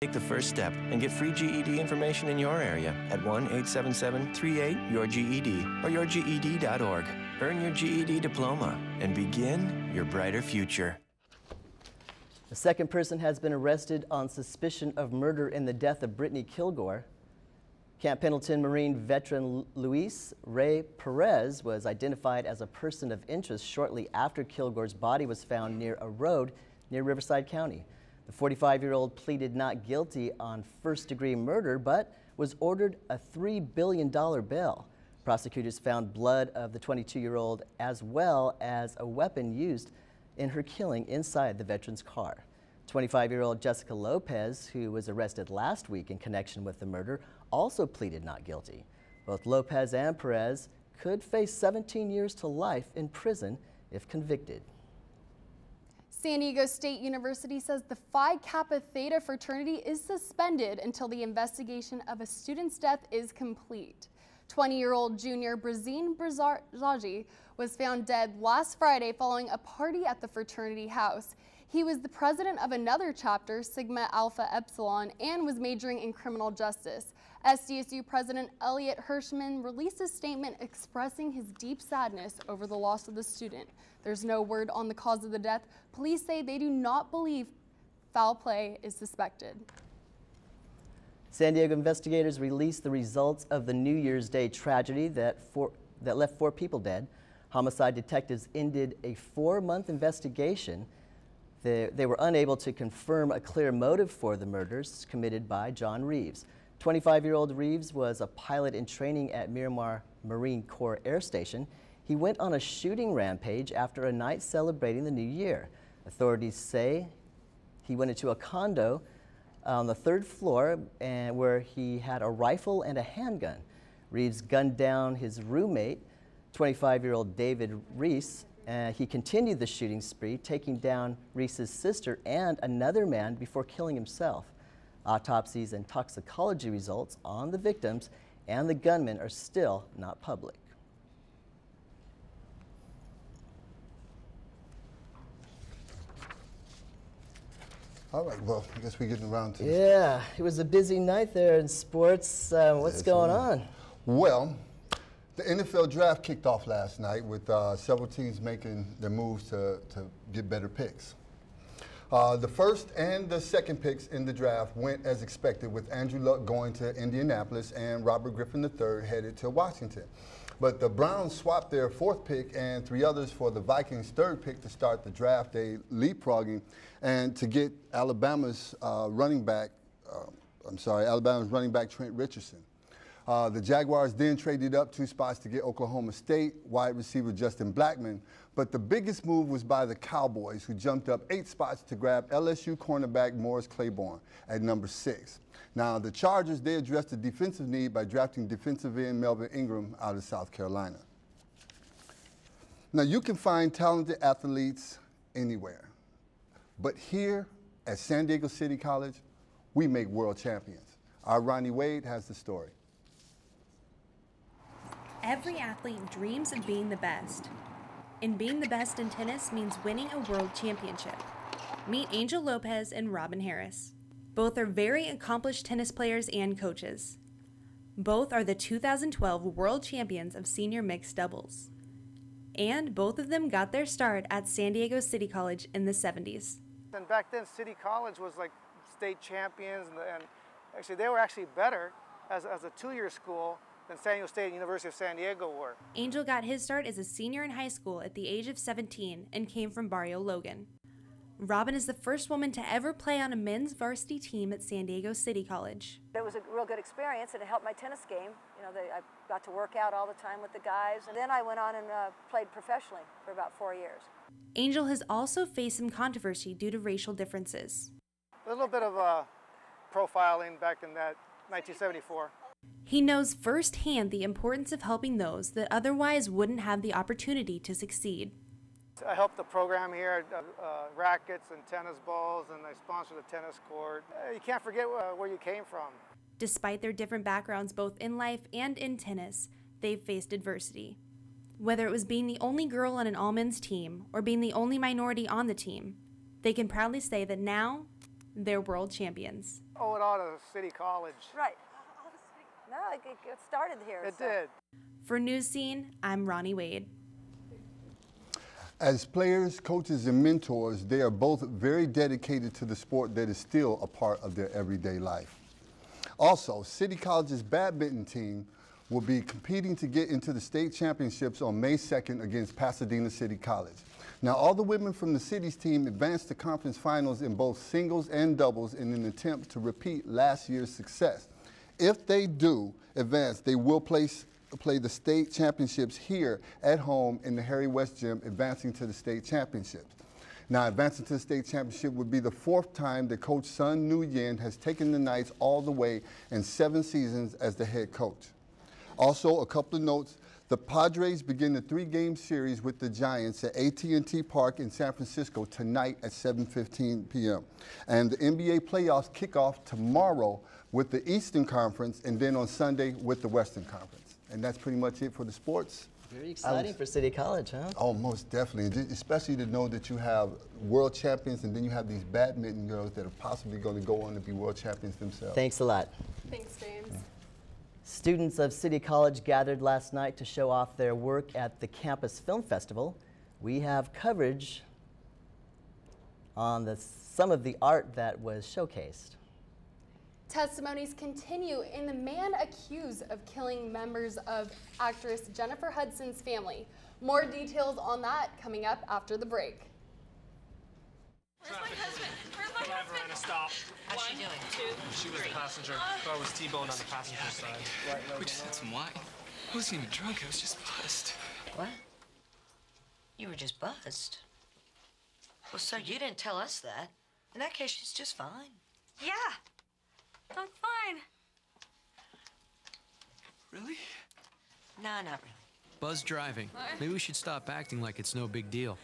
Take the first step and get free GED information in your area at 1-877-38-YOUR-GED or yourged.org. Earn your GED diploma and begin your brighter future. A second person has been arrested on suspicion of murder in the death of Brittany Kilgore. Camp Pendleton Marine veteran Luis Ray Perez was identified as a person of interest shortly after Kilgore's body was found near a road near Riverside County. The 45-year-old pleaded not guilty on first-degree murder, but was ordered a $3 billion bail. Prosecutors found blood of the 22-year-old as well as a weapon used in her killing inside the veteran's car. 25-year-old Jessica Lopez, who was arrested last week in connection with the murder, also pleaded not guilty. Both Lopez and Perez could face 17 years to life in prison if convicted. San Diego State University says the Phi Kappa Theta fraternity is suspended until the investigation of a student's death is complete. 20-year-old junior Brazine Brazaji was found dead last Friday following a party at the fraternity house. He was the president of another chapter, Sigma Alpha Epsilon, and was majoring in criminal justice. SDSU President Elliot Hirschman released a statement expressing his deep sadness over the loss of the student. There's no word on the cause of the death. Police say they do not believe foul play is suspected. San Diego investigators released the results of the New Year's Day tragedy that left 4 people dead. Homicide detectives ended a 4-month investigation. They were unable to confirm a clear motive for the murders committed by John Reeves. 25-year-old Reeves was a pilot in training at Miramar Marine Corps Air Station. He went on a shooting rampage after a night celebrating the new year. Authorities say he went into a condo on the 3rd floor where he had a rifle and a handgun. Reeves gunned down his roommate, 25-year-old David Reese. He continued the shooting spree, taking down Reese's sister and another man before killing himself. Autopsies and toxicology results on the victims and the gunman are still not public. All right, well, I guess we're getting around to Yeah, it was a busy night there in sports. What's going on? Well, the NFL draft kicked off last night with several teams making their moves to get better picks. The first and the second picks in the draft went as expected, with Andrew Luck going to Indianapolis and Robert Griffin III headed to Washington. But the Browns swapped their 4th pick and 3 others for the Vikings' 3rd pick to start the draft day, leapfrogging and to get Alabama's running back Trent Richardson. The Jaguars then traded up 2 spots to get Oklahoma State wide receiver Justin Blackmon. But the biggest move was by the Cowboys, who jumped up 8 spots to grab LSU cornerback Morris Claiborne at number 6. Now, the Chargers, they addressed the defensive need by drafting defensive end Melvin Ingram out of South Carolina. Now, you can find talented athletes anywhere. But here at San Diego City College, we make world champions. Our Ronnie Wade has the story. Every athlete dreams of being the best. And being the best in tennis means winning a world championship. Meet Angel Lopez and Robin Harris. Both are very accomplished tennis players and coaches. Both are the 2012 world champions of senior mixed doubles. And both of them got their start at San Diego City College in the 70s. And back then, City College was like state champions, and actually they were actually better as a 2-year school than San Diego State and University of San Diego were. Angel got his start as a senior in high school at the age of 17 and came from Barrio Logan. Robin is the first woman to ever play on a men's varsity team at San Diego City College. It was a real good experience, and it helped my tennis game. You know, I got to work out all the time with the guys, and then I went on and played professionally for about 4 years. Angel has also faced some controversy due to racial differences. A little bit of profiling back in that 1974. He knows firsthand the importance of helping those that otherwise wouldn't have the opportunity to succeed. I helped the program here, rackets and tennis balls, and I sponsored a tennis court. You can't forget where you came from. Despite their different backgrounds both in life and in tennis, they've faced adversity. Whether it was being the only girl on an all-men's team or being the only minority on the team, they can proudly say that now they're world champions. owe it all to City College. Right. No, it started here. It so. did. For Newscene, I'm Ronnie Wade. As players, coaches, and mentors, they are both very dedicated to the sport that is still a part of their everyday life. Also, City College's badminton team will be competing to get into the state championships on May 2nd against Pasadena City College. Now, all the women from the city's team advanced to conference finals in both singles and doubles in an attempt to repeat last year's success. If they do advance, they will play the state championships here at home in the Harry West Gym, advancing to the state championships. Now, advancing to the state championship would be the 4th time that Coach Sun Nguyen has taken the Knights all the way in 7 seasons as the head coach. Also, a couple of notes. The Padres begin the 3-game series with the Giants at AT&T Park in San Francisco tonight at 7:15 p.m. And the NBA playoffs kick off tomorrow with the Eastern Conference and then on Sunday with the Western Conference. And that's pretty much it for the sports. Very exciting for City College, huh? Oh, most definitely, especially to know that you have world champions and then you have these badminton girls that are possibly going to go on to be world champions themselves. Thanks a lot. Thanks, James. Students of City College gathered last night to show off their work at the Campus Film Festival. We have coverage on some of the art that was showcased. Testimonies continue in the man accused of killing members of actress Jennifer Hudson's family. More details on that coming up after the break. Where's my husband? Where's my husband? We're gonna stop. How's she doing? 1, 2, She was the passenger. I was T-boned on the passenger side. We just had some wine. I wasn't even drunk. I was just buzzed. What? You were just buzzed? Well, sir, you didn't tell us that. In that case, she's just fine. Yeah, I'm fine. Really? No, not really. Buzz driving. Maybe we should stop acting like it's no big deal.